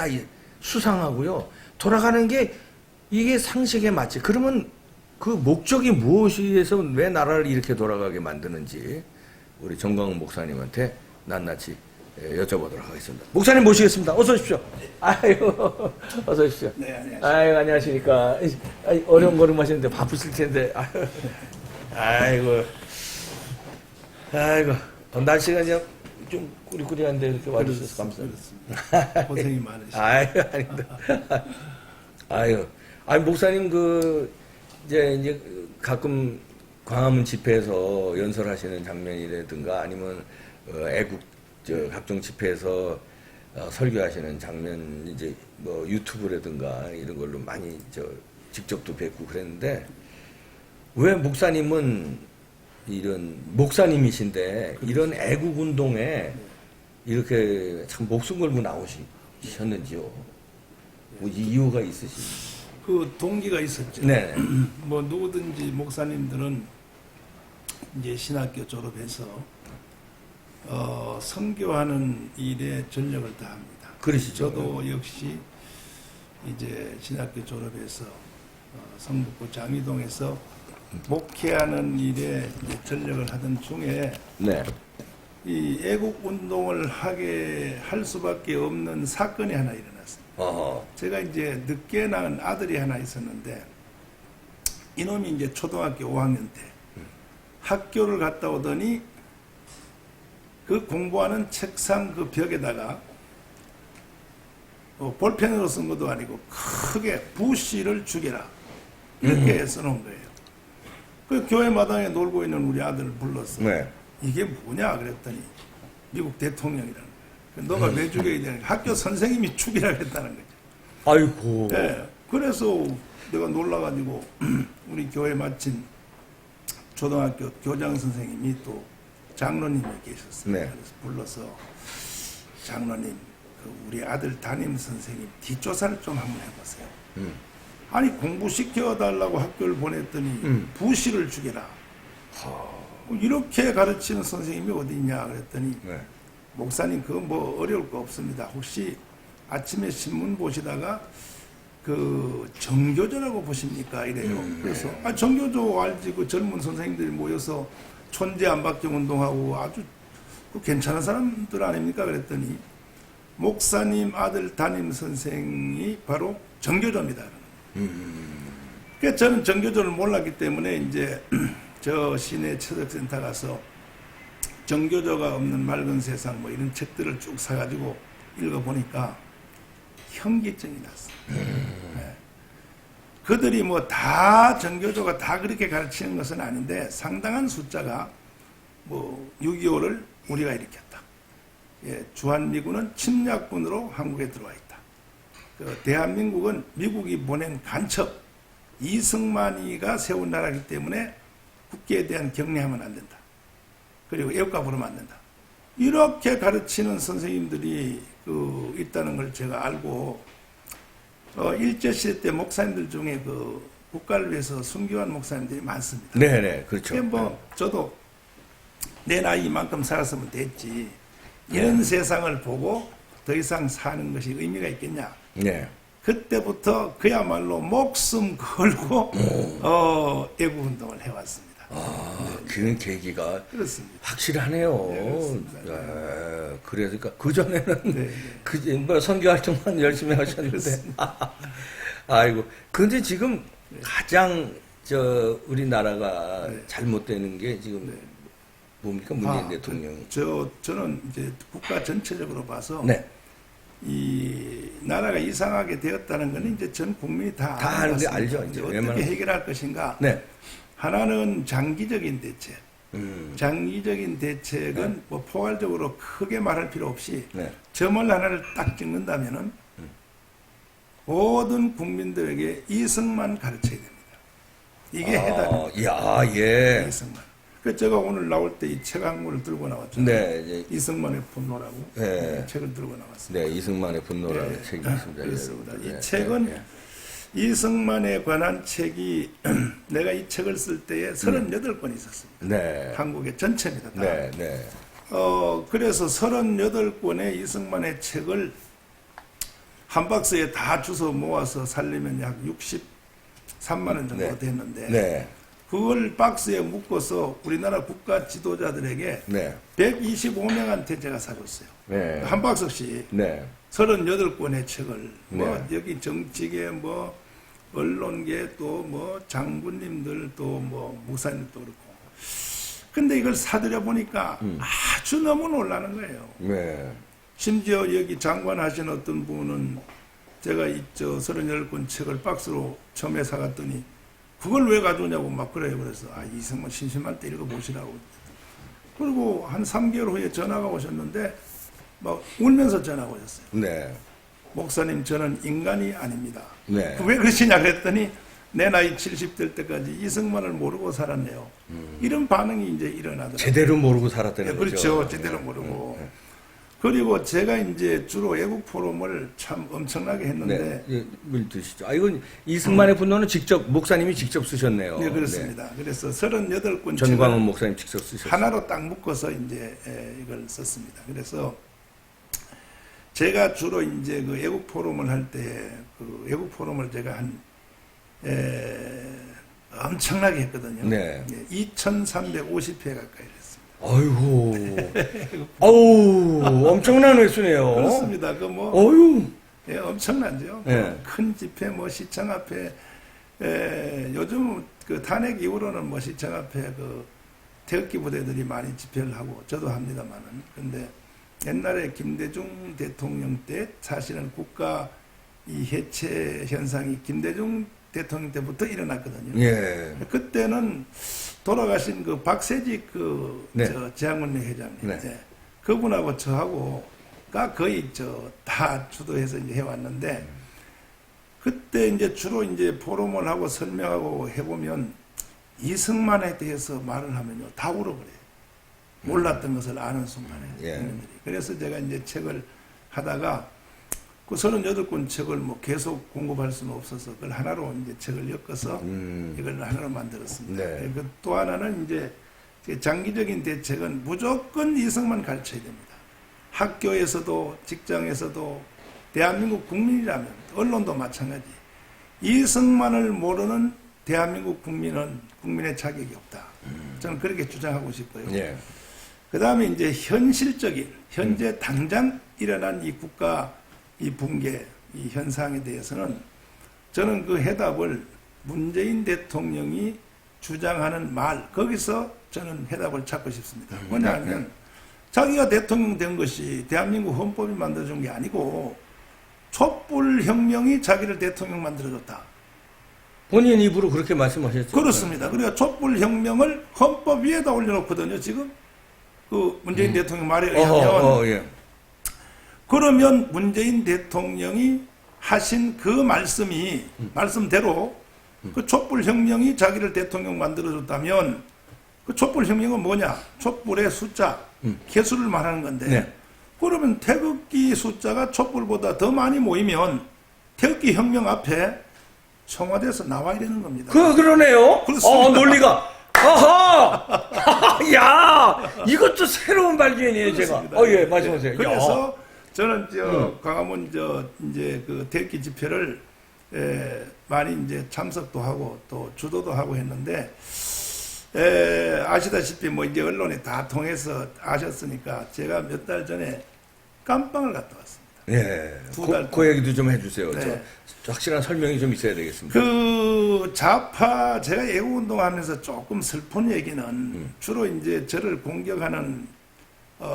다 수상하고요. 돌아가는 게 이게 상식에 맞지. 그러면 그 목적이 무엇이에서 왜 나라를 이렇게 돌아가게 만드는지 우리 정광훈 목사님한테 낱낱이 여쭤보도록 하겠습니다. 목사님 모시겠습니다. 어서 오십시오. 아유, 어서 오십시오. 네, 안녕하십니까. 아유, 안녕하십니까. 어려운 걸음 하시는데 바쁘실 텐데. 아이고. 아이고. 날씨가 좀 꾸리꾸리한데 이렇게 와주셔서 감사합니다. 고생이 많으시죠. 아유, 아닙니다. 아유. 아니, 목사님 이제 가끔 광화문 집회에서 연설하시는 장면이라든가 아니면 애국 각종 집회에서 설교하시는 장면 이제 뭐 유튜브라든가 이런 걸로 많이 직접도 뵙고 그랬는데 왜 목사님은 이런 목사님이신데 이런 애국 운동에 이렇게 참 목숨 걸고 나오셨는지요? 뭐 이유가 있으신지? 그 동기가 있었죠. 네. 뭐 누구든지 목사님들은 이제 신학교 졸업해서 선교하는 일에 전력을 다합니다. 그러시죠. 저도 역시 이제 신학교 졸업해서 성북구 장위동에서 목회하는 일에 이제 전력을 하던 중에 네. 이 애국 운동을 하게 할 수밖에 없는 사건이 하나 일어났습니다. 어허. 제가 이제 늦게 낳은 아들이 하나 있었는데 이놈이 이제 초등학교 5학년 때 학교를 갔다 오더니 그 공부하는 책상 그 벽에다가 볼펜으로 쓴 것도 아니고 크게 부시를 죽여라 이렇게 써놓은 거예요. 그 교회 마당에 놀고 있는 우리 아들을 불렀어. 네. 이게 뭐냐 그랬더니 미국 대통령이라는 거예요. 너가 왜 죽여야 되는 거야? 학교 선생님이 죽이라 했다는 거죠. 아이고. 네, 그래서 내가 놀라가지고 우리 교회 마친 초등학교 교장 선생님이 또 장로님이 계셨어요. 네. 그래서 불러서 장로님, 우리 아들 담임 선생님 뒷조사를 좀 한번 해보세요. 아니 공부시켜달라고 학교를 보냈더니 부시를 죽여라. 이렇게 가르치는 선생님이 어디 있냐 그랬더니 네. 목사님 그거 뭐 어려울 거 없습니다. 혹시 아침에 신문 보시다가 그 정교조라고 보십니까? 이래요. 그래서 정교조 알지. 그 젊은 선생님들이 모여서 촌재 안박정 운동하고 아주 그 괜찮은 사람들 아닙니까? 그랬더니 목사님 아들 담임 선생이 바로 정교조입니다. 그러니까 저는 정교조를 몰랐기 때문에 이제 저 시내 체력센터 가서 정교조가 없는 맑은 세상 뭐 이런 책들을 쭉 사가지고 읽어보니까 현기증이 났어요. 네. 그들이 뭐 다 정교조가 다 그렇게 가르치는 것은 아닌데 상당한 숫자가 뭐 6.25를 우리가 일으켰다. 예, 주한미군은 침략군으로 한국에 들어와 있다. 그 대한민국은 미국이 보낸 간첩 이승만이가 세운 나라이기 때문에 국기에 대한 경례하면 안 된다. 그리고 애국가 부르면 안 된다. 이렇게 가르치는 선생님들이 있다는 걸 제가 알고 일제시대 때 목사님들 중에 국가를 위해서 순교한 목사님들이 많습니다. 네네, 그렇죠. 뭐 저도 내 나이 이만큼 살았으면 됐지. 이런 세상을 보고 더 이상 사는 것이 의미가 있겠냐. 네. 그때부터 그야말로 목숨 걸고 애국 운동을 해왔습니다. 그런 계기가 그렇습니다. 확실하네요. 그렇습니다. 네. 그러니까 그 전에는 네. 뭐 선교 활동만 열심히 하셨는데, 아이고. 근데 지금 가장 우리나라가 잘못되는 게 지금 뭡니까 문재인 대통령이? 저는 이제 국가 전체적으로 봐서 네. 이 나라가 이상하게 되었다는 것은 이제 전 국민이 다 아는데 알았습니다. 알죠. 이제 이제 어떻게 웬만하면. 해결할 것인가? 네. 하나는 장기적인 대책. 장기적인 대책은 뭐 포괄적으로 크게 말할 필요 없이 점을 하나를 딱 찍는다면은 모든 국민들에게 이승만 가르쳐야 됩니다. 이게 해답입니다. 예. 이승만. 그 제가 오늘 나올 때 이 책 한 권을 들고 나왔죠. 네. 이승만의 분노라고 네. 책을 들고 나왔습니다. 네, 이승만의 분노라는 책이 있습니다. 그렇습니다. 네. 이 책은 이승만에 관한 책이 내가 이 책을 쓸 때에 38권이 있었습니다. 네. 한국의 전체입니다. 다. 네, 네. 그래서 38권의 이승만의 책을 한 박스에 다 주워 모아서 살리면 약 63만 원 정도 네. 됐는데 네. 그걸 박스에 묶어서 우리나라 국가 지도자들에게 네. 125명한테 제가 사줬어요. 네. 한 박스씩 네. 38권의 책을 뭐 네. 여기 정치계 뭐 언론계 또 뭐 장군님들 또 뭐 목사님도 그렇고 근데 이걸 사드려 보니까 아주 너무 놀라는 거예요. 네. 심지어 여기 장관 하신 어떤 분은 제가 이저 38권 책을 박스로 처음에 사갔더니 그걸 왜 가져오냐고 막 그래요. 그래서 이승만 심심할 때 읽어보시라고. 그리고 한 3개월 후에 전화가 오셨는데 막 울면서 전화가 오셨어요. 네. 목사님 저는 인간이 아닙니다. 네. 왜 그러시냐 그랬더니 내 나이 70 될 때까지 이승만을 모르고 살았네요. 이런 반응이 이제 일어나더라고요. 제대로 모르고 살았다는 네, 거죠. 그렇죠. 제대로 모르고. 그리고 제가 이제 주로 애국 포럼을 참 엄청나게 했는데 네. 물 드시죠. 이건 이승만의 분노는 직접 목사님이 직접 쓰셨네요. 네, 그렇습니다. 그래서 38권 전광훈 목사님 직접 쓰셨어요. 하나로 딱 묶어서 이제 이걸 썼습니다. 그래서 제가 주로 이제 그 애국 포럼을 할 때 그 애국 포럼을 제가 한 엄청나게 했거든요. 네. 2,350회 가까이 했습니다. 아이고. 어우, 엄청난 횟수네요. 그렇습니다. 그 뭐 어유. 엄청나죠. 네. 큰 집회 뭐 시청 앞에 요즘 그 탄핵 이후로는 뭐 시청 앞에 그 태극기 부대들이 많이 집회를 하고 저도 합니다만은 근데 옛날에 김대중 대통령 때 사실은 국가 이 해체 현상이 김대중 대통령 때부터 일어났거든요. 예. 그때는 돌아가신 그 박세직 그 네. 재향원회 회장님, 네. 그분하고 저하고가 거의 다 주도해서 이제 해왔는데 그때 이제 주로 이제 포럼을 하고 설명하고 해보면 이승만에 대해서 말을 하면요 다 울어버려요. 몰랐던 것을 아는 순간에. 예. 그래서 제가 이제 책을 하다가 그 38권 책을 뭐 계속 공급할 수는 없어서 그걸 하나로 이제 책을 엮어서 이걸 하나로 만들었습니다. 네. 그리고 또 하나는 이제 장기적인 대책은 무조건 이승만 가르쳐야 됩니다. 학교에서도 직장에서도 대한민국 국민이라면 언론도 마찬가지. 이승만을 모르는 대한민국 국민은 국민의 자격이 없다. 저는 그렇게 주장하고 싶어요. 예. 그 다음에 이제 현실적인, 현재 당장 일어난 이 국가 이 붕괴, 이 현상에 대해서는 저는 그 해답을 문재인 대통령이 주장하는 말, 거기서 저는 해답을 찾고 싶습니다. 뭐냐면 자기가 대통령 된 것이 대한민국 헌법이 만들어준 게 아니고 촛불혁명이 자기를 대통령 만들어줬다. 본인 입으로 그렇게 말씀하셨죠? 그렇습니다. 그러니까 촛불혁명을 헌법 위에다 올려놓거든요, 지금. 그 문재인 대통령 말에 의하면. 예. 그러면 문재인 대통령이 하신 그 말씀이, 말씀대로 그 촛불혁명이 자기를 대통령 만들어줬다면 그 촛불혁명은 뭐냐? 촛불의 숫자, 개수를 말하는 건데. 네. 그러면 태극기 숫자가 촛불보다 더 많이 모이면 태극기 혁명 앞에 청와대에서 나와야 되는 겁니다. 그러네요. 그렇습니다. 논리가. 아하! 야! 이것도 새로운 발견이에요, 제가. 그렇습니다. 예, 말씀하세요. 그래서 저는 광화문 이제 그 태극기 집회를 많이 이제 참석도 하고 또 주도도 하고 했는데 아시다시피 뭐 이제 언론에 다 통해서 아셨으니까 제가 몇 달 전에 깜빵을 갔다 왔습니다. 예. 두달 그 얘기도 좀 해주세요. 네. 저 확실한 설명이 좀 있어야 되겠습니다. 그 좌파 제가 애국운동하면서 조금 슬픈 얘기는 주로 이제 저를 공격하는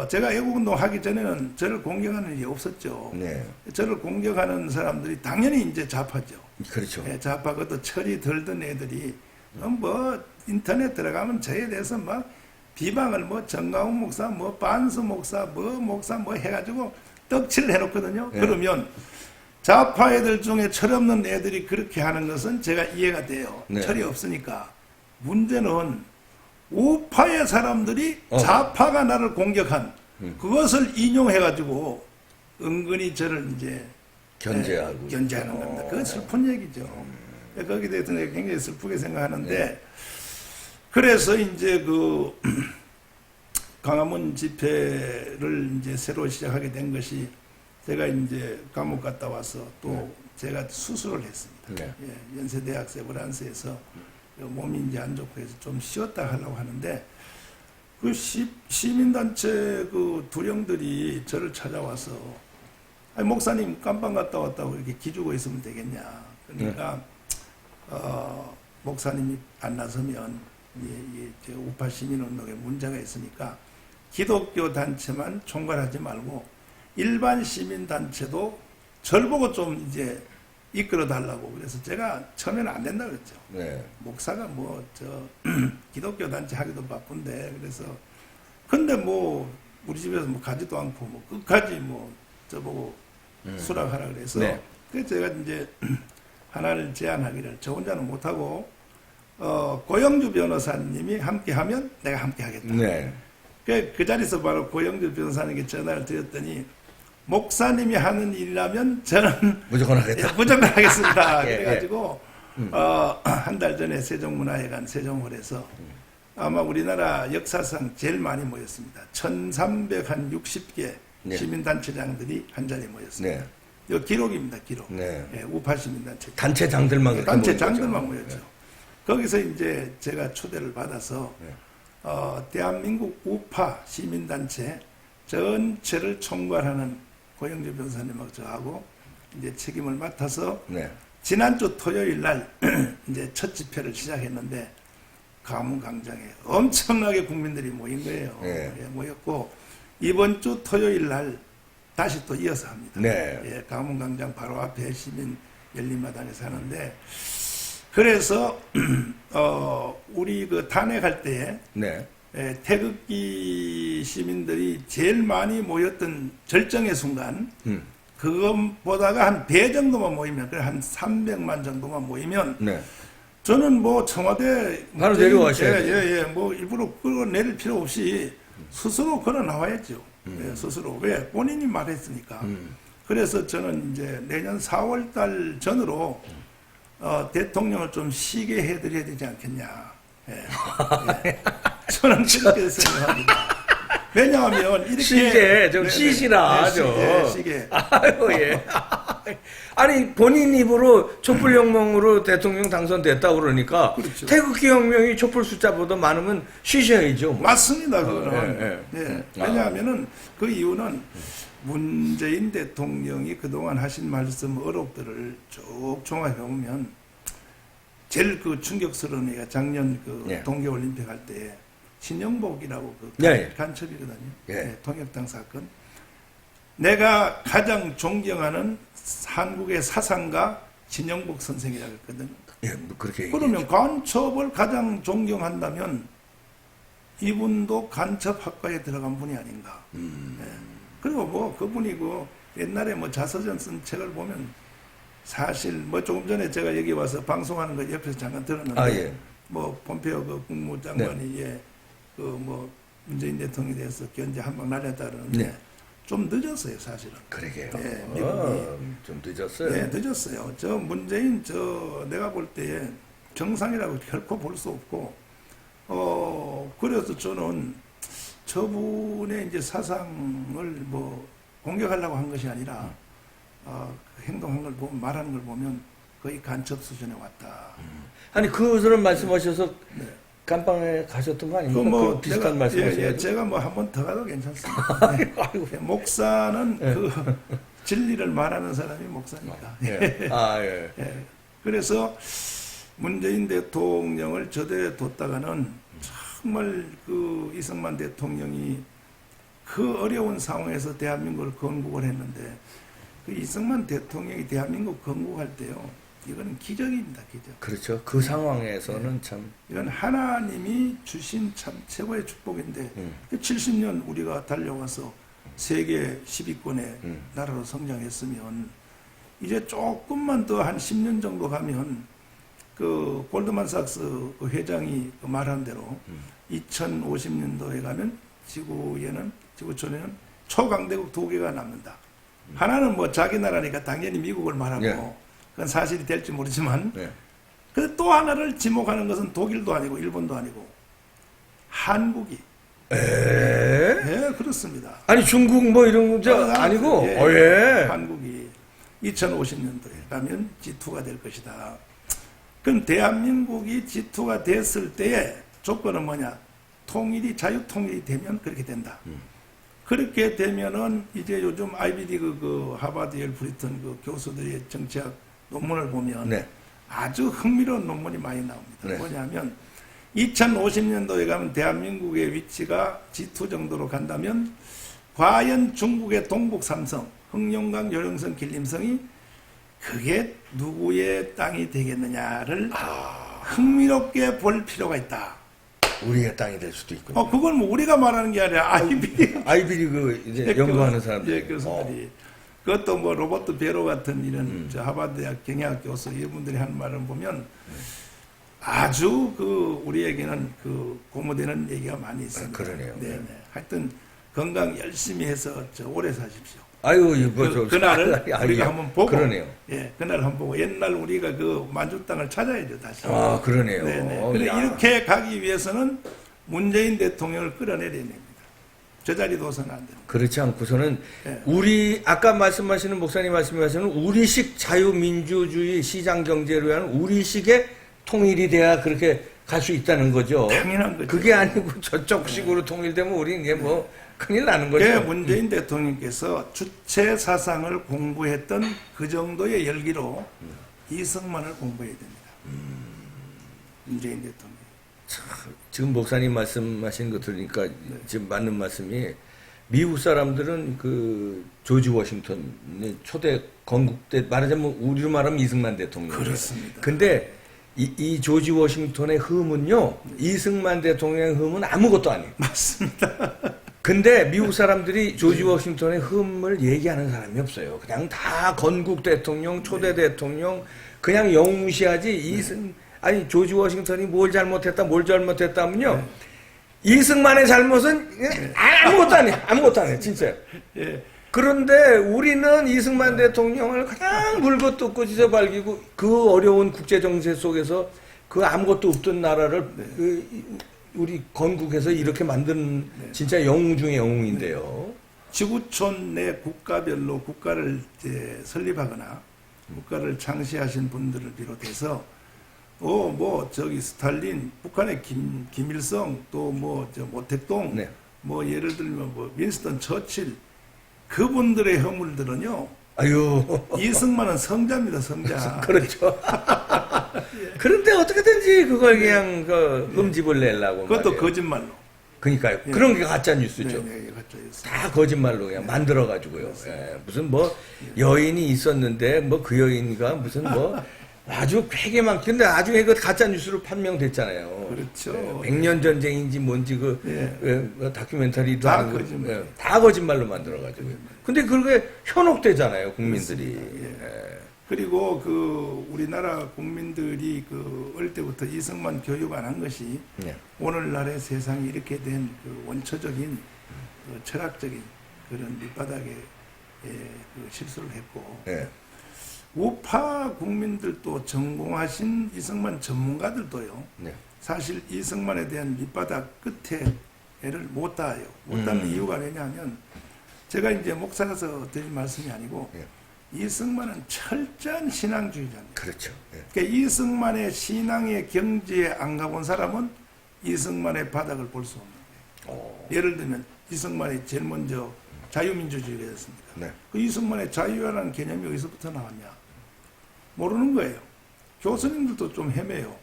제가 애국운동 하기 전에는 저를 공격하는 일이 없었죠. 네. 저를 공격하는 사람들이 당연히 이제 좌파죠. 그렇죠. 예, 좌파 그것도 철이 들던 애들이 뭐 인터넷 들어가면 저에 대해서 막 비방을 뭐 정가훈 목사 뭐 반수 목사 뭐 해가지고 떡칠을 해놓거든요. 네. 그러면 좌파 애들 중에 철없는 애들이 그렇게 하는 것은 제가 이해가 돼요. 네. 철이 없으니까. 문제는 우파의 사람들이 좌파가 나를 공격한 그것을 인용해가지고 은근히 저를 이제 견제하고. 견제하는 겁니다. 그건 슬픈 얘기죠. 거기에 대해서 내가 굉장히 슬프게 생각하는데 네. 그래서 이제 그 광화문 집회를 이제 새로 시작하게 된 것이 제가 이제 감옥 갔다 와서 또 제가 수술을 했습니다. 네. 예, 연세대학 세브란스에서 몸이 이제 안 좋고 해서 좀 쉬었다 하려고 하는데 그 시민단체 그 두령들이 저를 찾아와서 아니, 목사님 깜빵 갔다 왔다고 이렇게 기죽어 있으면 되겠냐. 그러니까 목사님이 안 나서면 이 우파 시민운동에 문제가 있으니까 기독교 단체만 총괄하지 말고 일반 시민단체도 절 보고 좀 이제 이끌어 달라고 그래서 제가 처음에는 안 된다 그랬죠. 네. 목사가 뭐 저 기독교 단체 하기도 바쁜데 그래서 근데 뭐 우리 집에서 뭐 가지도 않고 뭐 끝까지 뭐 저보고 수락하라 그래서 네. 그래서 제가 이제 하나를 제안하기를 저 혼자는 못하고 고영주 변호사님이 함께하면 내가 함께하겠다. 네. 그 자리에서 바로 고영주 변호사님께 전화를 드렸더니 목사님이 하는 일이라면 저는 무조건 하겠다. 무조건 하겠습니다. 예, 그래가지고 한 달 전에 세종문화회관 세종홀에서 아마 우리나라 역사상 제일 많이 모였습니다. 1360개 네. 시민단체장들이 한 자리에 모였습니다. 네. 이거 기록입니다. 기록. 네. 예, 우파 시민단체. 단체장들만 그렇게 모인 거죠. 단체장들만 모였죠. 거기서 이제 제가 초대를 받아서 네. 대한민국 우파 시민단체 전체를 총괄하는 고영주 변호사님하고 저하고 이제 책임을 맡아서 네. 지난주 토요일 날 이제 첫 집회를 시작했는데 가문광장에 엄청나게 국민들이 모인 거예요. 네. 예, 모였고 이번 주 토요일 날 다시 또 이어서 합니다. 네. 예, 가문광장 바로 앞에 시민 열린마당에서 하는데 그래서 우리 그 탄핵할 때에 네. 태극기 시민들이 제일 많이 모였던 절정의 순간 그것보다가 한 배 정도만 모이면 그래 한 300만 정도만 모이면 네. 저는 뭐 청와대 바로 내려가셔야 예, 뭐 일부러 끌어내릴 필요 없이 스스로 걸어 나와야죠. 예, 스스로 왜 본인이 말했으니까. 그래서 저는 이제 내년 4월 달 전으로 대통령을 좀 쉬게 해드려야 되지 않겠냐. 예. 예. 저는 그렇게 생각합니다. 왜냐하면 이렇게 쉬게 좀 네, 쉬시라 네, 좀. 네, 쉬게. 아유 예. 아니 본인 입으로 촛불혁명으로 대통령 당선됐다고 그러니까 그렇죠. 태극기 혁명이 촛불 숫자보다 많으면 쉬셔야죠. 맞습니다. 그거는. 예, 예. 예. 왜냐하면은 그 이유는 문재인 대통령이 그동안 하신 말씀 어록들을 쭉 종합해 보면 제일 그 충격스러운 얘기가 작년 그 예. 동계올림픽 할 때 신영복이라고 그 예. 간첩이거든요. 예. 예, 통역당 사건. 내가 가장 존경하는 한국의 사상가 진영복 선생이라고 했거든요. 예, 뭐 그렇게 그러면 간첩을 가장 존경한다면 이분도 간첩학과에 들어간 분이 아닌가. 예. 그리고 뭐 그분이 그 옛날에 뭐 자서전 쓴 책을 보면 사실 뭐 조금 전에 제가 여기 와서 방송하는 거 옆에서 잠깐 들었는데 아, 예. 뭐 폼페오 그 국무장관이 예, 그 뭐 문재인 대통령에 대해서 견제 한 방 날렸다 그러는데 네. 좀 늦었어요 사실은. 그러게요. 예, 미국이. 좀 늦었어요. 네, 늦었어요. 저 문재인 내가 볼 때에 정상이라고 결코 볼 수 없고 그래서 저는 저분의 이제 사상을 뭐 공격하려고 한 것이 아니라 행동한 걸 보면 말하는 걸 보면 거의 간첩 수준에 왔다. 아니 그런 말씀하셔서 네. 감방에 가셨던 거 아닙니까? 뭐 그 비슷한 말씀하셔서. 예, 제가 뭐 한 번 더 가도 괜찮습니다. 네. 아이고. 목사는 그 진리를 말하는 사람이 목사니까. 예. 아 예. 예. 그래서 문재인 대통령을 저대에 뒀다가는 정말 그 이승만 대통령이 그 어려운 상황에서 대한민국을 건국을 했는데 그 이승만 대통령이 대한민국 건국할 때요. 이거는 기적입니다. 기적. 그렇죠. 그 상황에서는 참. 이건 하나님이 주신 참 최고의 축복인데 70년 우리가 달려와서 세계 10위권의 나라로 성장했으면 이제 조금만 더 한 10년 정도 가면 그 골드만삭스 그 회장이 그 말한 대로 2050년도에 가면 지구촌에는 초강대국 2개가 남는다. 하나는 뭐 자기 나라니까 당연히 미국을 말하고 예. 그건 사실이 될지 모르지만 네. 근데 또 하나를 지목하는 것은 독일도 아니고 일본도 아니고 한국이. 에? 예, 그렇습니다. 그렇습니다. 아니 중국 뭐 이런 문제 아니고 예, 예. 한국이 2050년도에 가면 G2가 될 것이다. 그럼 대한민국이 G2가 됐을 때의 조건은 뭐냐? 통일이 자유통일이 되면 그렇게 된다. 그렇게 되면은 이제 요즘 아이비리그 그 하버드 엘 브리턴 그 교수들의 정치학 논문을 보면 네. 아주 흥미로운 논문이 많이 나옵니다. 네. 뭐냐면 2050년도에 가면 대한민국의 위치가 G2 정도로 간다면 과연 중국의 동북 삼성, 흑룡강, 요령성, 길림성이 그게 누구의 땅이 되겠느냐를 흥미롭게 볼 필요가 있다. 우리의 땅이 될 수도 있군요. 그건 뭐 우리가 말하는 게 아니라 아이비리그 이제 연구하는 사람들. 교수들이 그것도 뭐 로버트 베로 같은 이런 저 하버드 대학 경영학 교수 이분들이 하는 말을 보면 아주 그 우리에게는 그 고무되는 얘기가 많이 있습니다. 그러네요. 네. 하여튼 건강 열심히 해서 저 오래 사십시오. 아유 이거 그날을 우리가 한번 보고 그러네요. 예, 그날 한번 보고 옛날 우리가 그 만주 땅을 찾아야죠 다시. 아 그러네요. 네네. 근데 이렇게 가기 위해서는 문재인 대통령을 끌어내야 됩니다. 저 자리 둬서는 안 됩니다. 그렇지 않고서는 네. 우리 아까 말씀하시는 목사님 말씀하시는 우리식 자유민주주의 시장 경제로 하는 우리식의 통일이 돼야 그렇게 갈 수 있다는 거죠. 당연한 거죠. 그게 아니고 저쪽 식으로 통일되면 우리는 이게 뭐 큰일 나는 거죠. 그 문재인 대통령께서 주체 사상을 공부했던 그 정도의 열기로 이승만을 공부해야 됩니다. 문재인 대통령. 지금 목사님 말씀하신 거 들으니까 지금 맞는 말씀이 미국 사람들은 그 조지 워싱턴이 초대 건국대 말하자면 우리로 말하면 이승만 대통령. 그렇습니다. 근데 이 조지 워싱턴의 흠은요 이승만 대통령의 흠은 아무것도 아니에요. 맞습니다. 근데 미국 사람들이 조지 워싱턴의 흠을 얘기하는 사람이 없어요. 그냥 다 건국 대통령, 초대 대통령 그냥 영웅시하지 아니 조지 워싱턴이 뭘 잘못했다면요 이승만의 잘못은 아무것도 아니에요. 아무것도 아니에요. 진짜요. 예. 그런데 우리는 이승만 대통령을 그냥 물고 뜯고 찢어발기고 그 어려운 국제 정세 속에서 그 아무것도 없던 나라를 우리 건국해서 이렇게 만든 진짜 영웅 중의 영웅인데요. 지구촌 내 국가별로 국가를 이제 설립하거나 국가를 창시하신 분들을 비롯해서 뭐 저기 스탈린, 북한의 김일성, 또 뭐 저 모택동, 네. 뭐 예를 들면 뭐 윈스턴 처칠 그분들의 허물들은요. 아유. 이승만은 성자입니다, 성자. 그렇죠. 그런데 어떻게든지 그걸 그냥 그 흠집을 내려고. 그것도 말이에요. 거짓말로. 그러니까요. 예. 그런 게 가짜 뉴스죠. 네, 가짜였어요. 다 거짓말로 그냥 만들어가지고요. 예. 무슨 뭐 여인이 있었는데 뭐 그 여인과 무슨 뭐 아주 되게 근데 나중에 그 가짜 뉴스로 판명됐잖아요. 그렇죠. 100년 전쟁인지 뭔지 예. 그 다큐멘터리도 다 아니고, 거짓말. 예, 다 거짓말로 만들어가지고. 근데 그게 현혹되잖아요, 국민들이. 그렇습니다. 예. 그리고 그 우리나라 국민들이 그 어릴 때부터 이승만 교육 안 한 것이 예. 오늘날의 세상이 이렇게 된 그 원초적인 그 철학적인 그런 밑바닥에 그 실수를 했고 예. 우파 국민들도 전공하신 이승만 전문가들도요. 네. 사실 이승만에 대한 밑바닥 끝에 애를 못 닿아요. 못 닿는 이유가 왜냐하면 제가 이제 목사라서 드린 말씀이 아니고 예. 이승만은 철저한 신앙주의자입니다. 그렇죠. 예. 그러니까 이승만의 신앙의 경지에 안 가본 사람은 이승만의 바닥을 볼 수 없는 거예요. 예를 들면 이승만이 제일 먼저 자유민주주의가 됐습니다. 네. 그 이승만의 자유라는 개념이 어디서부터 나왔냐? 모르는 거예요. 교수님들도 좀 헤매요.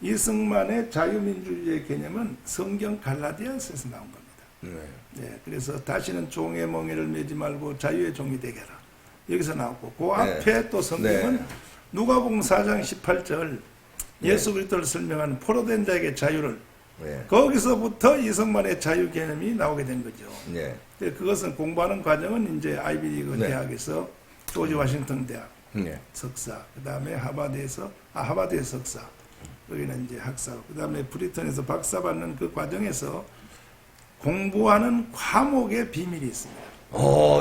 이승만의 자유민주주의의 개념은 성경 갈라디아서에서 나온 겁니다. 네. 네, 그래서 다시는 종의 멍에를 매지 말고 자유의 종이 되게 하라. 여기서 나왔고 그 네. 앞에 또 성경은 네. 누가복음 4장 18절 예수 그리스도를 설명하는 포로된 자에게 자유를 네. 거기서부터 이승만의 자유 개념이 나오게 된 거죠. 네. 그것은 공부하는 과정은 이제 아이비리그 네. 대학에서 조지 워싱턴 대학 네. 석사, 그 다음에 하버드의 석사, 여기는 이제 학사, 그 다음에 브리턴에서 박사 받는 그 과정에서 공부하는 과목의 비밀이 있습니다.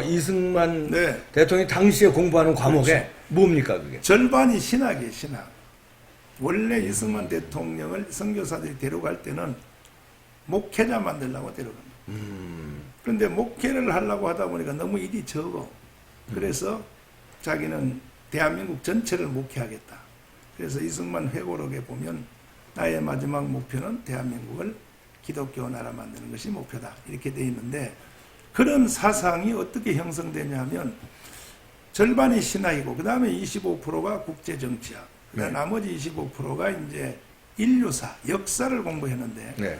이승만 네. 대통령이 당시에 공부하는 과목에 그렇죠. 뭡니까 그게? 절반이 신학이에요, 신학. 원래 이승만 대통령을 선교사들이 데려갈 때는 목회자 만들려고 데려갑니다. 그런데 그런데 목회를 하려고 하다 보니까 너무 일이 적어. 그래서 자기는 대한민국 전체를 목회하겠다. 그래서 이승만 회고록에 보면 나의 마지막 목표는 대한민국을 기독교 나라 만드는 것이 목표다. 이렇게 돼 있는데 그런 사상이 어떻게 형성되냐 하면 절반이 신학이고 그 다음에 25%가 국제정치학. 네. 나머지 25%가 이제 인류사, 역사를 공부했는데 네.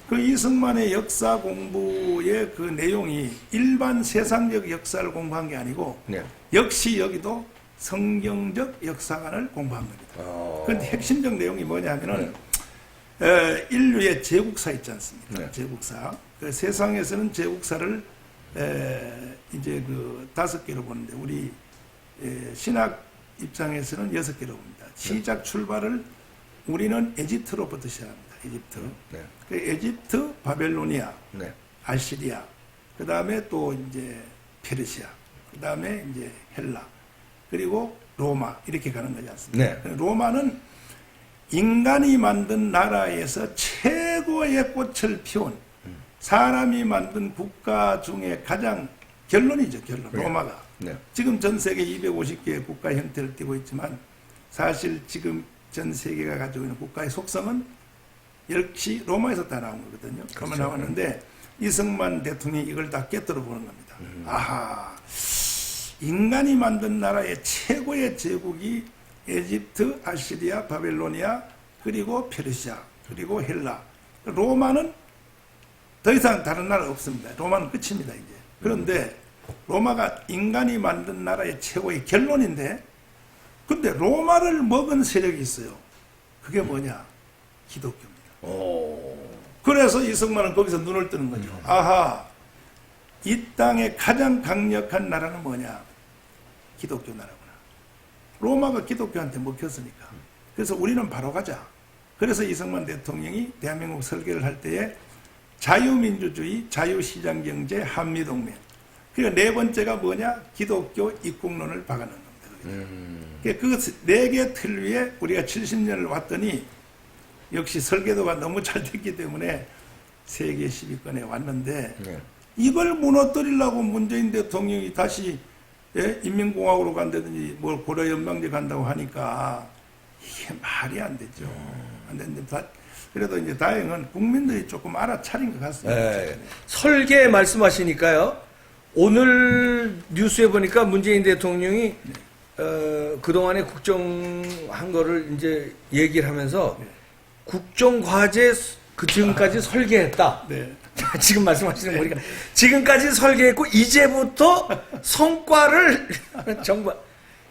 그 이승만의 역사 공부의 그 내용이 일반 세상적 역사를 공부한 게 아니고 네. 역시 여기도 성경적 역사관을 공부한 겁니다. 그런데 핵심적 내용이 뭐냐면은 인류의 제국사 있지 않습니까? 네. 제국사. 그 세상에서는 제국사를 이제 그 5개로 보는데 우리 신학 입장에서는 6개로 봅니다. 시작 출발을 우리는 에집트로부터 시작합니다. 에집트. 네. 그 에집트, 바벨로니아, 네. 아시리아, 그 다음에 또 이제 페르시아, 그 다음에 이제 헬라, 그리고 로마 이렇게 가는 거지 않습니까? 네. 로마는 인간이 만든 나라에서 최고의 꽃을 피운 사람이 만든 국가 중에 가장 결론이죠, 결론. 네. 로마가. 네. 지금 전 세계 250개의 국가 형태를 띠고 있지만 사실 지금 전 세계가 가지고 있는 국가의 속성은 역시 로마에서 다 나온 거거든요. 그러면 그렇죠. 나왔는데 이승만 대통령이 이걸 다 깨뜨려 보는 겁니다. 아하, 인간이 만든 나라의 최고의 제국이 에집트, 아시리아, 바벨로니아, 그리고 페르시아, 그리고 헬라. 로마는 더 이상 다른 나라 없습니다. 로마는 끝입니다, 이제. 그런데 로마가 인간이 만든 나라의 최고의 결론인데, 근데 로마를 먹은 세력이 있어요. 그게 뭐냐? 기독교입니다. 그래서 이승만은 거기서 눈을 뜨는 거죠. 아하, 이 땅의 가장 강력한 나라는 뭐냐? 기독교 나라구나. 로마가 기독교한테 먹혔으니까. 그래서 우리는 바로 가자. 그래서 이승만 대통령이 대한민국 설계를 할 때에 자유민주주의, 자유시장경제, 한미동맹. 그리고 네 번째가 뭐냐? 기독교 입국론을 박아놓는 겁니다. 그 네 개 틀 위에 우리가 70년을 왔더니 역시 설계도가 너무 잘 됐기 때문에 세계 10위권에 왔는데 네. 이걸 무너뜨리려고 문재인 대통령이 다시 인민공화국으로 간다든지 뭘 고려연방제 간다고 하니까 이게 말이 안 되죠. 안 되는데 그래도 이제 다행은 국민들이 조금 알아차린 것 같습니다. 네. 설계 말씀하시니까요. 오늘 뉴스에 보니까 문재인 대통령이 그동안에 국정한 거를 이제 얘기를 하면서 국정과제 그 지금까지 설계했다. 네. 지금 말씀하시는 거니까 지금까지 설계했고 이제부터 성과를 정부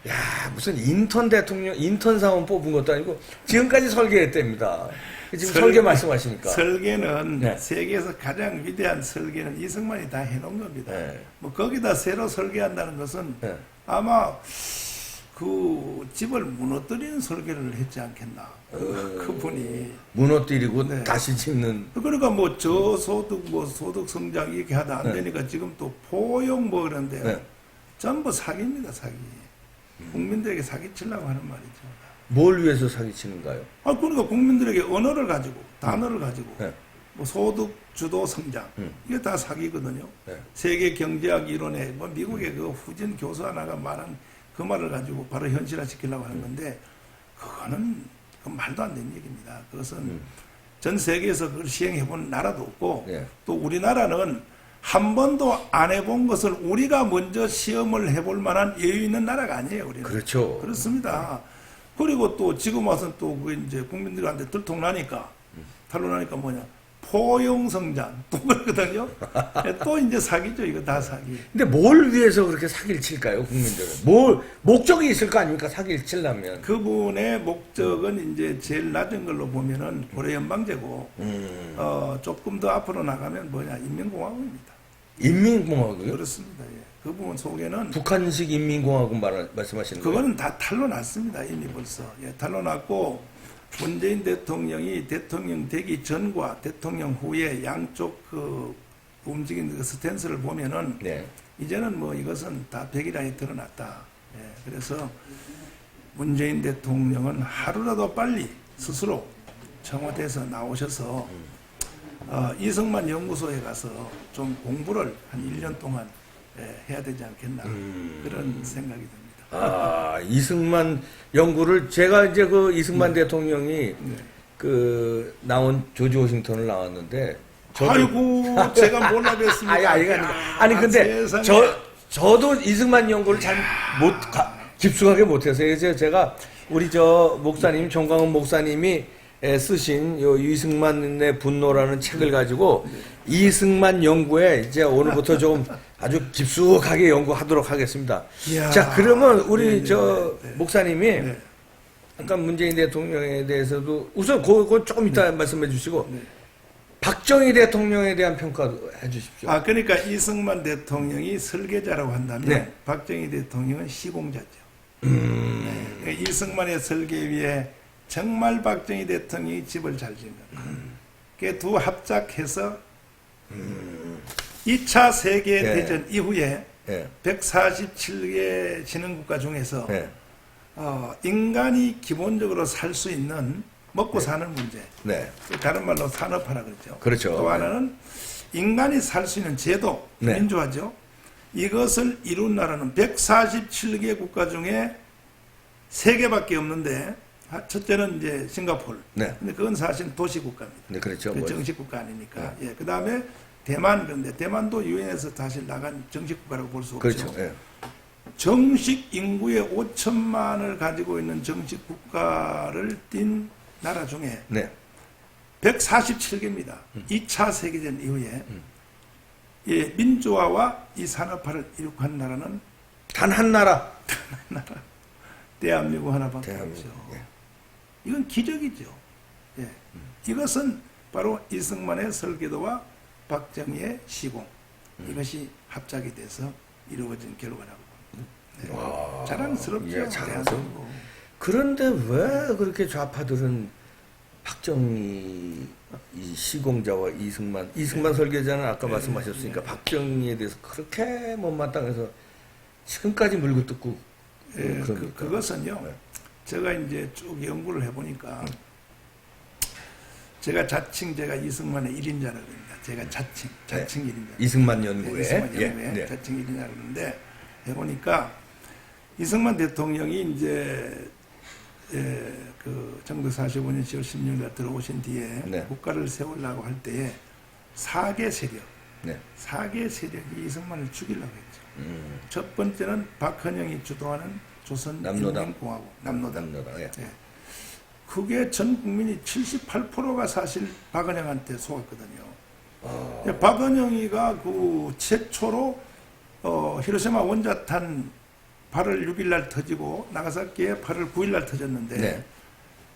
야 무슨 인턴 대통령 인턴 사원 뽑은 것도 아니고 지금까지 설계했답니다. 지금 설계 말씀하시니까 설계는 네. 세계에서 가장 위대한 설계는 이승만이 다 해놓은 겁니다. 네. 뭐 거기다 새로 설계한다는 것은 네. 아마 그 집을 무너뜨리는 설계를 했지 않겠나. 그분이 무너뜨리고 네. 다시 짓는 그러니까 뭐 저소득 뭐 소득 성장 이렇게 하다 안 네. 되니까 지금 또 포용 뭐 그런데 네. 전부 사기입니다, 사기. 국민들에게 사기치려고 하는 말이죠. 뭘 위해서 사기치는가요? 아, 그러니까 국민들에게 언어를 가지고, 단어를 가지고, 네. 뭐 소득 주도 성장, 이게 다 사기거든요. 네. 세계 경제학 이론에, 뭐 미국의 그 후진 교수 하나가 말한 그 말을 가지고 바로 현실화 시키려고 하는 건데, 그거는 그 말도 안 되는 얘기입니다. 그것은 전 세계에서 그걸 시행해 본 나라도 없고, 네. 또 우리나라는 한 번도 안 해본 것을 우리가 먼저 시험을 해볼 만한 여유 있는 나라가 아니에요, 우리는. 그렇죠. 그렇습니다. 그리고 또 지금 와서 또 그 이제 국민들한테 들통나니까, 탄로나니까 뭐냐. 포용 성장. 또 그러거든요. 또 이제 사기죠, 이거 다 사기. 근데 뭘 위해서 그렇게 사기를 칠까요, 국민들은? 뭘 목적이 있을 거 아닙니까, 사기를 치려면? 그분의 목적은 이제 제일 낮은 걸로 보면은 고려연방제고, 조금 더 앞으로 나가면 뭐냐, 인민공화국입니다. 인민공화국이요? 그렇습니다. 예. 그분 속에는 북한식 인민공화국 말씀하시는 거예요? 그거는 다 탄로났습니다. 이미 벌써. 예, 탄로났고 문재인 대통령이 대통령 되기 전과 대통령 후에 양쪽 그 움직이는 그 스탠스를 보면은 네. 이제는 뭐 이것은 다 백일하에 드러났다. 예, 그래서 문재인 대통령은 하루라도 빨리 스스로 청와대에서 나오셔서 이승만 연구소에 가서 좀 공부를 한 1년 동안 해야 되지 않겠나 그런 생각이 듭니다. 아, 이승만 연구를 제가 이제 그 이승만 대통령이 네. 그 나온 조지 워싱턴을 나왔는데 아이고 제가 몰라 뵀습니다. 아니 근데 세상에. 저도 이승만 연구를 잘 못 깊숙하게 못해서 그래서 제가 우리 저 목사님 정광훈 목사님이 쓰신 요 이승만의 분노라는 책을 가지고 이승만 연구에 이제 오늘부터 좀 아주 깊숙하게 연구하도록 하겠습니다. 이야. 자, 그러면 우리 네, 저 네, 네. 목사님이 네. 아까 문재인 대통령에 대해서도 우선 그거 조금 이따 말씀해 주시고 네. 박정희 대통령에 대한 평가도 해 주십시오. 그러니까 이승만 대통령이 설계자라고 한다면 네. 박정희 대통령은 시공자죠. 네. 이승만의 설계위에 정말 박정희 대통령이 집을 잘 지은 겁니다. 그 두 합작해서 2차 세계대전 이후에 예. 147개 진흥국가 중에서 예. 인간이 기본적으로 살 수 있는 먹고 사는 문제, 네. 다른 말로 산업화라 그러죠. 그렇죠. 또 하나는 인간이 살 수 있는 제도, 네. 민주화죠. 이것을 이룬 나라는 147개 국가 중에 3개밖에 없는데 첫째는 이제 싱가포르. 네. 근데 그건 사실 도시국가입니다. 네, 그렇죠. 그 뭐. 정식국가 아니니까. 예. 그 다음에 대만, 그런데 대만도 유엔에서 사실 나간 정식국가라고 볼 수 없죠. 그렇죠. 예. 정식 인구의 5천만을 가지고 있는 정식국가를 띈 나라 중에 네. 147개입니다. 2차 세계전 이후에 예, 민주화와 이 산업화를 이룩한 나라는 단 한 나라. 대한민국 하나밖에 대한민국. 없죠. 예. 이건 기적이죠. 예. 이것은 바로 이승만의 설계도와 박정희의 시공 이것이 합작이 돼서 이루어진 결과라고 봅니다. 네. 와, 자랑스럽죠. 예, 자랑스러워. 대한민국. 그런데 왜 그렇게 좌파들은 박정희 이 시공자와 이승만 설계자는 아까 말씀하셨으니까 박정희에 대해서 그렇게 못마땅해서 지금까지 물고 뜯고 예, 그럽니까? 그것은요. 네. 제가 이제 쭉 연구를 해보니까 제가 이승만의 1인자라고 합니다. 제가 자칭 1인자. 이승만 연구에 이승만 예, 연구에 네. 자칭 1인자라고 하는데 해보니까 이승만 대통령이 이제 그 정도 45년 10월 16일 들어오신 뒤에 네. 국가를 세우려고 할 때에 4개 세력, 네. 4개 세력이 이승만을 죽이려고 했죠. 첫 번째는 박헌영이 주도하는 남노당. 조선인민공화국 남노당. 예. 예. 그게 전 국민이 78%가 사실 박헌영한테 속았거든요. 예, 박헌영이가 그 최초로 히로시마 원자탄 8월 6일 날 터지고 나가사키에 8월 9일 날 터졌는데 네.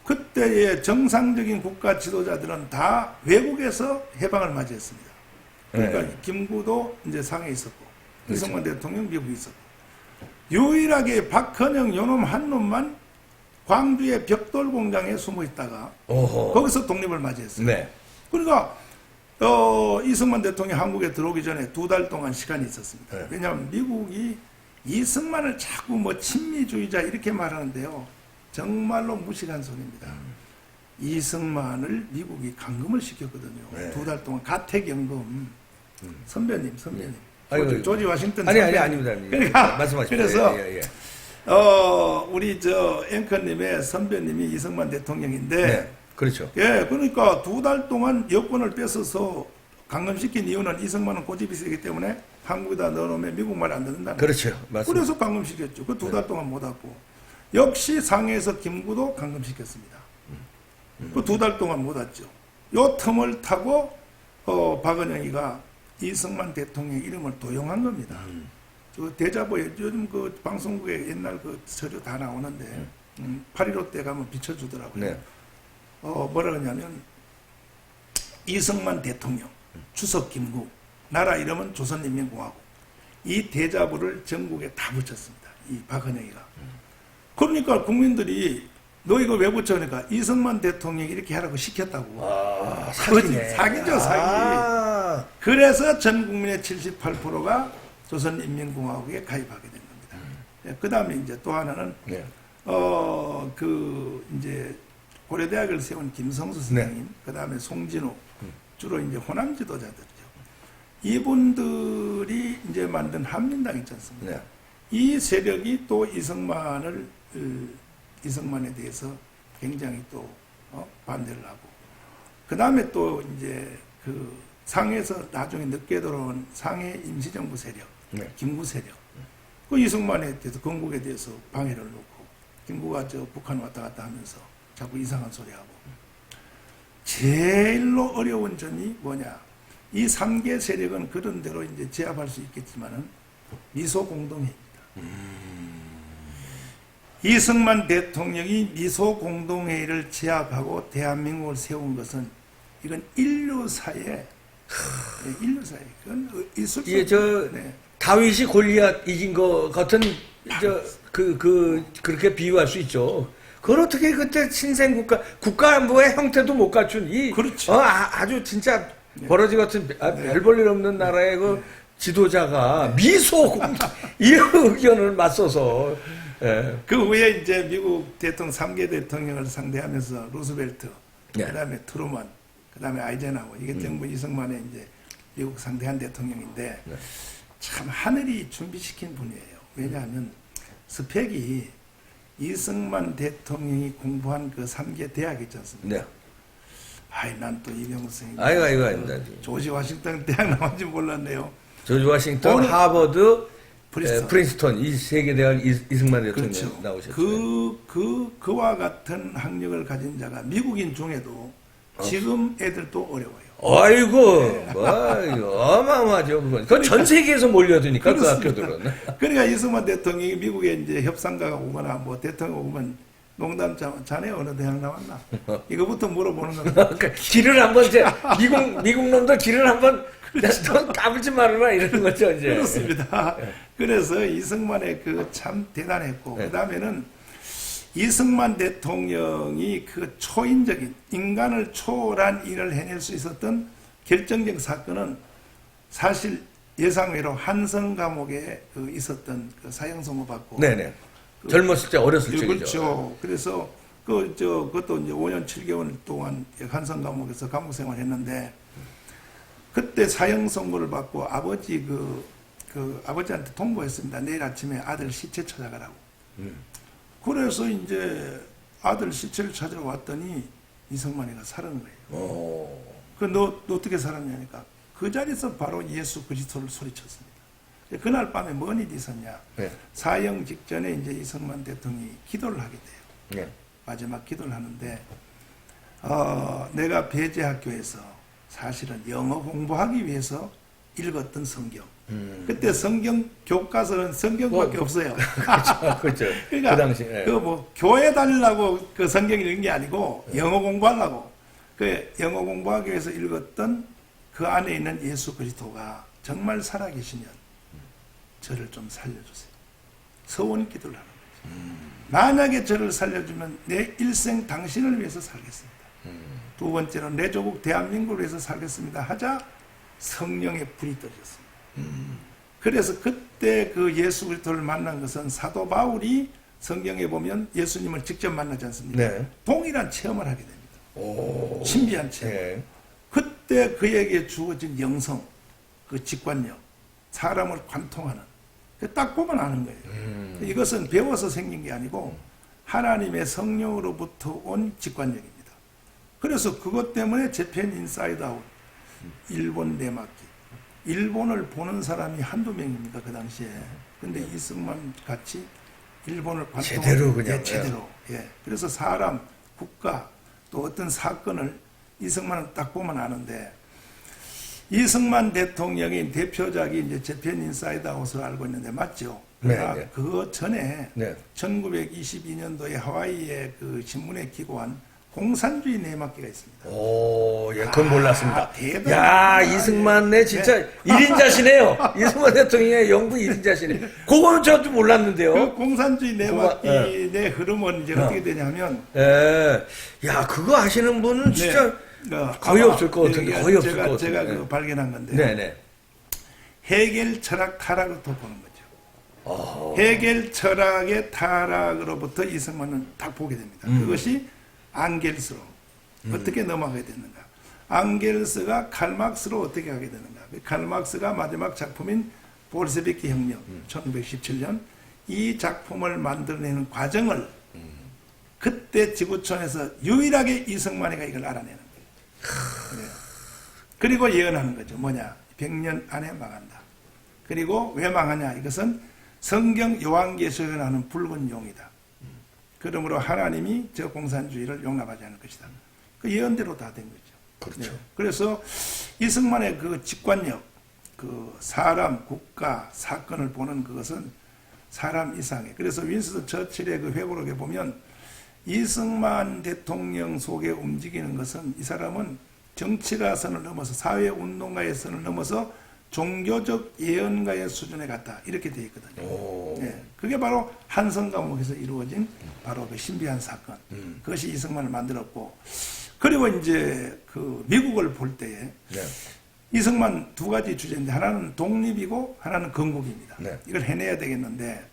그때의 정상적인 국가 지도자들은 다 외국에서 해방을 맞이했습니다. 그러니까 네. 김구도 이제 상해 있었고 그렇죠. 이승만 대통령 미국에 있었고 유일하게 박헌영 요놈 한 놈만 광주의 벽돌 공장에 숨어 있다가 오호. 거기서 독립을 맞이했어요. 네. 그러니까 이승만 대통령이 한국에 들어오기 전에 2달 동안 시간이 있었습니다. 네. 왜냐하면 미국이 이승만을 자꾸 뭐 친미주의자 이렇게 말하는데요. 정말로 무식한 소리입니다. 이승만을 미국이 감금을 시켰거든요. 네. 2달 동안 가택연금. 선배님. 아이고, 조지 워싱턴 아니 선배님. 아닙니다. 그러니까 말씀하십시오. 그래서 예. 우리 저 앵커님의 선배님이 이승만 대통령인데 네. 그렇죠. 예, 그러니까 2달 동안 여권을 뺏어서 감금시킨 이유는 이승만은 고집이 세기 때문에 한국에다 넣어놓으면 미국말 안 듣는다. 그렇죠. 맞습니다. 그래서 감금시켰죠. 그 2달 동안 못 왔고. 역시 상해에서 김구도 감금시켰습니다. 그 2달 동안 못 왔죠. 요 틈을 타고 박은영이가 이승만 대통령 이름을 도용한 겁니다. 그 대자보에 요즘 그 방송국에 옛날 그 서류 다 나오는데 8.15 때 가면 비춰주더라고요. 네. 뭐라 그러냐면 이승만 대통령, 추석 김구, 나라 이름은 조선인민공화국. 이 대자보를 전국에 다 붙였습니다. 이 박헌영이가. 그러니까 국민들이 너 이거 왜 붙여? 그러니까 이승만 대통령이 이렇게 하라고 시켰다고. 아, 사기네. 사기죠, 사기. 아. 그래서 전 국민의 78%가 조선인민공화국에 가입하게 된 겁니다. 그 다음에 이제 또 하나는, 네. 이제 고려대학을 세운 김성수 선생님, 그 다음에 송진우, 주로 이제 호남 지도자들이죠. 이분들이 이제 만든 한민당 있지 않습니까? 네. 이 세력이 또 이승만에 대해서 굉장히 또 반대를 하고, 그 다음에 또 이제 그 상해에서 나중에 늦게 들어온 상해 임시정부 세력, 네. 김구 세력, 그 이승만에 대해서 건국에 대해서 방해를 놓고, 김구가 저 북한 왔다 갔다 하면서 자꾸 이상한 소리 하고. 제일로 어려운 점이 뭐냐? 이 3개 세력은 그런 대로 이제 제압할 수 있겠지만은 미소 공동회의입니다. 이승만 대통령이 미소 공동회의를 제압하고 대한민국을 세운 것은 이건 인류사에 그건 있을 수 이게 저 네. 다윗이 골리앗 이긴 거 같은 그렇게 비유할 수 있죠. 그걸 어떻게 그때 국가안보의 형태도 못 갖춘 그렇죠. 아주 진짜 버러지 같은 별 볼 일 없는 나라의 그 지도자가 이 의견을 맞서서 그 후에 이제 미국 대통령 3개 대통령을 상대하면서 루스벨트, 네. 그다음에 트루먼, 그다음에 아이젠하워, 이게 전부 이승만의 이제 미국 상대한 대통령인데 네. 참 하늘이 준비시킨 분이에요. 왜냐하면 스펙이 이승만 대통령이 공부한 그 3개 대학 있지 않습니까? 네. 난 또 이명우 선생님, 아이고 아닙니다. 조지 워싱턴 대학 나온지 몰랐네요. 조지 워싱턴, 오늘 하버드, 프린스턴. 프린스턴 이 세 개 대학 이승만 대통령 그렇죠. 나오셨죠. 그와 같은 학력을 가진 자가 미국인 중에도 지금 애들도 어려워요. 아이고, 어마어마하죠, 그건. 그건 전 세계에서 몰려드니까, 그 그렇습니다. 학교들은. 그러니까 이승만 대통령이 미국에 이제 협상가가 오거나 뭐 대통령 오면 농담 자네 어느 대학 나왔나? 이거부터 물어보는 겁니다. 그러니까 길을 한번 미국 놈들 길을 한번 너 까불지 말아라 이러는 거죠, 이제. 그렇습니다. 그래서 이승만의 그 참 대단했고, 네. 그 다음에는 이승만 대통령이 그 초인적인 인간을 초월한 일을 해낼 수 있었던 결정적 사건은 사실 예상외로 한성 감옥에 그 있었던 그 사형 선고 받고. 네네. 젊었을 때, 어렸을 적이죠. 그렇죠. 그래서 그것도 이제 5년 7개월 동안 한성 감옥에서 감옥 생활했는데, 그때 사형 선고를 받고 아버지한테 통보했습니다. 내일 아침에 아들 시체 찾아가라고. 그래서 이제 아들 시체를 찾으러 왔더니 이승만이가 살은 거예요. 너 어떻게 살았냐니까 그 자리에서 바로 예수 그리스도를 소리쳤습니다. 그날 밤에 뭔 일이 있었냐? 네. 사형 직전에 이제 이승만 대통령이 기도를 하게 돼요. 네. 마지막 기도를 하는데 내가 배제학교에서 사실은 영어 공부하기 위해서 읽었던 성경. 그때 성경 교과서는 성경밖에 없어요. 그렇죠. 그러니까 그 당시. 교회 다니려고 그 성경 읽은 게 아니고 영어 공부하려고. 그 영어 공부하기 위해서 읽었던 그 안에 있는 예수 그리스도가 정말 살아계시면 저를 좀 살려주세요. 서원 기도를 하는 거죠. 만약에 저를 살려주면 내 일생 당신을 위해서 살겠습니다. 두 번째로 내 조국 대한민국을 위해서 살겠습니다 하자 성령의 불이 떨어졌습니다. 그래서 그때 그 예수 그리스도를 만난 것은 사도 바울이 성경에 보면 예수님을 직접 만나지 않습니까? 네. 동일한 체험을 하게 됩니다. 신비한 체험. 네. 그때 그에게 주어진 영성, 그 직관력, 사람을 관통하는, 딱 보면 아는 거예요. 이것은 배워서 생긴 게 아니고 하나님의 성령으로부터 온 직관력입니다. 그래서 그것 때문에 재팬 인사이드 아웃, 일본 내막기, 일본을 보는 사람이 한두 명입니다, 그 당시에. 근데 이승만 같이 일본을 관통하는 제대로 그냥. 제대로. 예. 그래서 사람, 국가, 또 어떤 사건을 이승만은 딱 보면 아는데, 이승만 대통령의 대표작이 이제 재팬 인사이드 아웃을 알고 있는데 맞죠? 그러나 네, 네. 그 전에 네. 1922년도에 하와이의 그 신문에 기고한 공산주의 내막기가 있습니다. 그건 몰랐습니다. 대단하다. 야, 이승만네 진짜 네. 1인자시네요. 이승만 대통령의 영부 1인자시네. 그거는 저도 몰랐는데요. 그 공산주의 내막기의 네. 흐름은 이제 어떻게 되냐면, 야, 그거 아시는 분은 진짜 거의 없을 것 같은데, 거의 없을 것 같은데. 제가 그 발견한 건데, 네네. 해겔 철학 타락부터 보는 거죠. 해겔 철학의 타락으로부터 이승만은 딱 보게 됩니다. 그것이 안겔스로 어떻게 넘어가게 됐는가. 앙겔스가 칼막스로 어떻게 하게 되는가. 칼막스가 마지막 작품인 볼셰비키 혁명 1917년 이 작품을 만들어내는 과정을 그때 지구촌에서 유일하게 이승만이가 이걸 알아내는 거예요. 네. 그리고 예언하는 거죠. 뭐냐? 100년 안에 망한다. 그리고 왜 망하냐? 이것은 성경 요한계시록에 나오는 붉은 용이다. 그러므로 하나님이 저 공산주의를 용납하지 않을 것이다. 그 예언대로 다 된 거죠. 그렇죠. 네. 그래서 이승만의 그 직관력, 그 사람, 국가, 사건을 보는 그것은 사람 이상해. 그래서 윈스턴 처칠의 그 회고록에 보면 이승만 대통령 속에 움직이는 것은 이 사람은 정치가 선을 넘어서 사회운동가의 선을 넘어서 종교적 예언가의 수준에 갔다. 이렇게 되어 있거든요. 네. 그게 바로 한성 감옥에서 이루어진 바로 그 신비한 사건. 그것이 이승만을 만들었고, 그리고 이제 그 미국을 볼 때에 네. 이승만 두 가지 주제인데 하나는 독립이고 하나는 건국입니다. 네. 이걸 해내야 되겠는데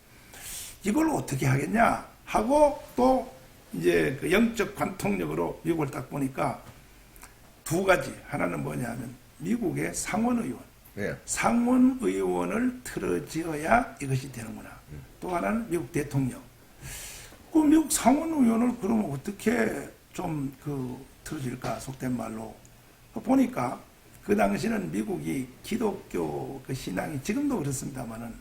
이걸 어떻게 하겠냐 하고 또 이제 그 영적 관통력으로 미국을 딱 보니까 두 가지. 하나는 뭐냐면 미국의 상원의원. 네. 상원의원을 틀어지어야 이것이 되는구나. 또 하나는 미국 대통령. 그 미국 상원의원을 그러면 어떻게 좀 틀어질까, 속된 말로. 보니까 그 당시는 미국이 기독교 그 신앙이 지금도 그렇습니다만은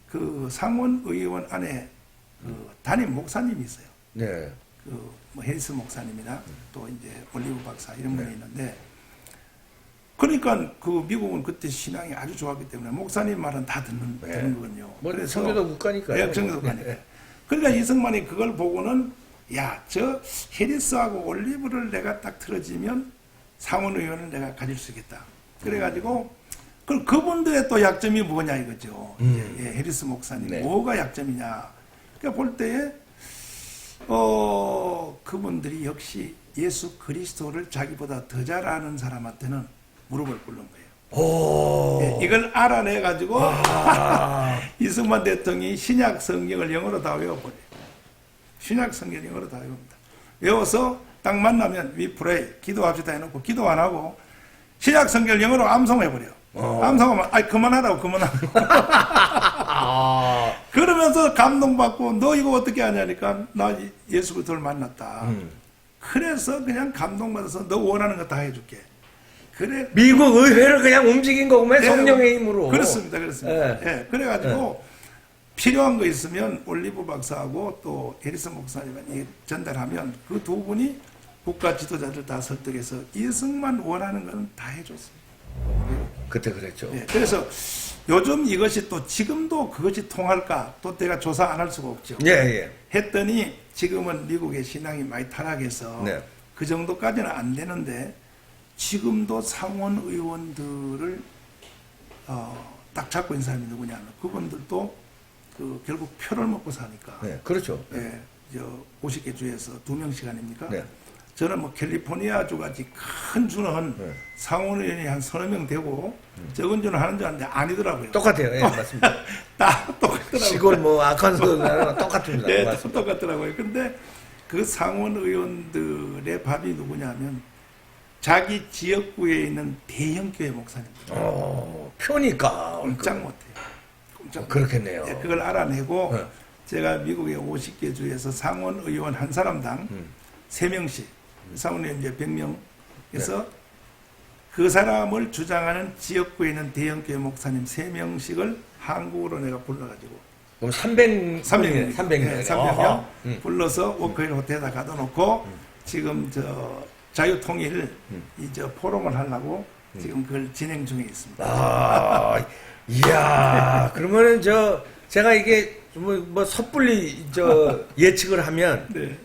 그 상원의원 안에 그 담임 목사님이 있어요. 네. 뭐 헬스 목사님이나 또 이제 올리브 박사 이런 분이 있는데, 그러니까 그 미국은 그때 신앙이 아주 좋았기 때문에 목사님 말은 다 듣는 거거든요. 뭐 청교도 국가니까요. 네, 청교도 국가니까. 그러니까 이승만이 그걸 보고는 야, 저 해리스하고 올리브를 내가 딱 틀어지면 상원의원을 내가 가질 수 있겠다. 그래가지고 그분들의 또 약점이 뭐냐 이거죠. 예, 해리스 목사님 네. 뭐가 약점이냐. 그러니까 볼 때에 그분들이 역시 예수 그리스도를 자기보다 더 잘 아는 사람한테는 무릎을 꿇는 거예요. 오. 예, 이걸 알아내가지고 이승만 대통령이 신약 성경을 영어로 다 외워버려요. 신약 성경 영어로 다 외웁니다. 외워서 딱 만나면 we pray, 기도합시다 해놓고 기도 안 하고 신약 성경을 영어로 암송해버려요. 암송하면 그만하라고 그만하라고. 그러면서 감동받고 너 이거 어떻게 하냐니까 나 예수 그리스도를 만났다. 그래서 그냥 감동받아서 너 원하는 거 다 해줄게. 그래. 미국 의회를 그냥 움직인 거구만. 네, 성령의 힘으로. 그렇습니다. 그렇습니다. 네. 네, 그래가지고 필요한 거 있으면 올리브 박사하고 또 에리슨 목사님이 전달하면 그 두 분이 국가 지도자들 다 설득해서 이승만 원하는 건 다 해줬습니다. 그때 그랬죠. 네, 그래서 요즘 이것이 또 지금도 그것이 통할까? 또 내가 조사 안 할 수가 없죠. 예, 예. 했더니 지금은 미국의 신앙이 많이 타락해서 네. 그 정도까지는 안 되는데 지금도 상원 의원들을 딱 잡고 있는 사람이 누구냐면 그분들도 결국 표를 먹고 사니까. 네, 그렇죠. 예, 50개 주에서 2명씩 아닙니까? 네. 저는 뭐 캘리포니아주 같이 큰 주는 네. 상원의원이 한 30명 되고 적은 주는 하는 줄 알았는데 아니더라고요. 똑같아요. 예, 맞습니다. 다 똑같더라고요. 시골 뭐 아칸소나랑 똑같습니다. 네, 맞습니다. 똑같더라고요. 근데 그 상원의원들의 밥이 누구냐면 자기 지역구에 있는 대형교회 목사님들. 표니까. 꼼짝 못해요. 꼼짝 못해요. 그렇겠네요. 네, 그걸 알아내고 네. 제가 미국의 50개 주에서 상원의원 한 사람당 3명씩 상원의원 이제 100명에서 그 사람을 주장하는 지역구에 있는 대형교회 목사님 3명씩을 한국으로 내가 불러가지고 그럼 300명. 300명. 300명. 불러서 워크힐 호텔에다 가둬놓고 지금 자유통일 이제 포럼을 하려고 지금 그걸 진행 중에 있습니다. 아, 이야. 그러면은 제가 이게 뭐 섣불리 예측을 하면 네.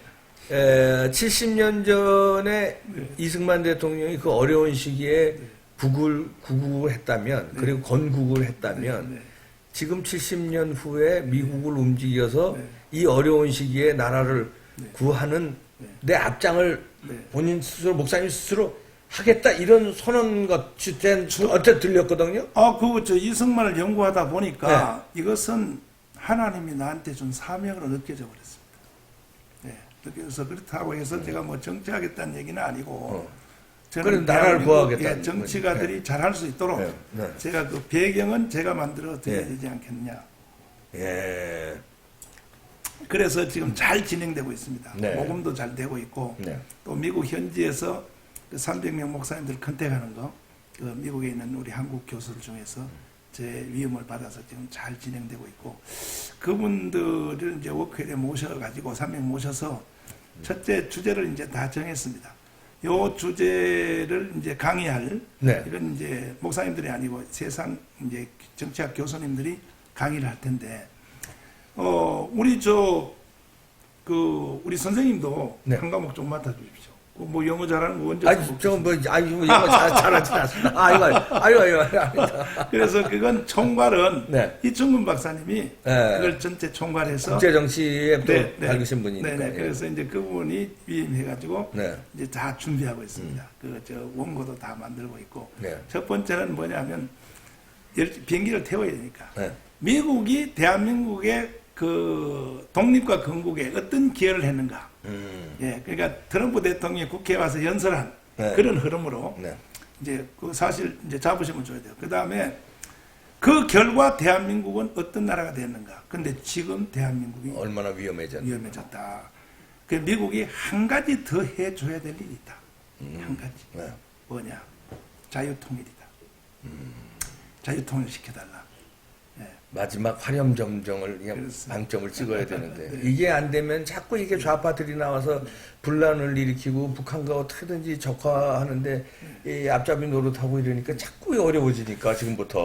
70년 전에 네. 이승만 대통령이 그 어려운 시기에 구국을 했다면 그리고 건국을 했다면 네. 지금 70년 후에 미국을 움직여서 네. 이 어려운 시기에 나라를 네. 구하는 내 앞장을 네. 본인 스스로 목사님 스스로 하겠다 이런 선언같이 된 어째 들렸거든요. 그거 이승만을 연구하다 보니까 이것은 하나님이 나한테 준 사명으로 느껴져 버렸습니다. 네. 느껴져서 그렇다고 해서 제가 뭐 정치하겠다는 얘기는 아니고 그래서 나라를 구하겠다. 정치가들이 잘할 수 있도록 네, 네. 제가 그 배경은 제가 만들어 드려야 네. 되지 않겠느냐. 예. 그래서 지금 잘 진행되고 있습니다. 네. 모금도 잘 되고 있고 네. 또 미국 현지에서 그 300명 목사님들 컨택하는 거, 그 미국에 있는 우리 한국 교수들 중에서 제 위임을 받아서 지금 잘 진행되고 있고, 그분들을 이제 워크회에 모셔가지고 3명 모셔서 첫째 주제를 이제 다 정했습니다. 요 주제를 이제 강의할, 네. 이건 이제 목사님들이 아니고 세상 이제 정치학 교수님들이 강의를 할 텐데, 우리 선생님도 네. 한 과목 좀 맡아주십시오. 뭐 영어 잘하는 거 원장. 영어 잘하지 않습니다. 아이고. 그래서 그건 총괄은 네. 이충근 박사님이 네. 그걸 전체 총괄해서 국제 정치에 또 네, 네. 밝으신 분이니까. 네네. 예. 그래서 이제 그분이 위임해가지고 네. 이제 다 준비하고 있습니다. 그 원고도 다 만들고 있고. 네. 첫 번째는 뭐냐면 비행기를 태워야 되니까. 네. 미국이 대한민국의 그 독립과 건국에 어떤 기여를 했는가. 예, 그러니까 트럼프 대통령이 국회에 와서 연설한 네. 그런 흐름으로 네. 이제 그 사실 이제 자부심을 줘야 돼요. 그 다음에 그 결과 대한민국은 어떤 나라가 됐는가. 근데 지금 대한민국이 얼마나 위험해졌나. 위험해졌다. 그 미국이 한 가지 더 해줘야 될 일이 있다. 한 가지. 네. 뭐냐? 자유통일이다. 자유통일 시켜달라. 마지막 화렴점정을 그냥 그렇습니다. 방점을 찍어야 되는데 네. 이게 안 되면 자꾸 이게 좌파들이 나와서 분란을 일으키고 북한과 어떻게든지 적화하는데 이 앞잡이 노릇하고 이러니까 자꾸 어려워지니까 지금부터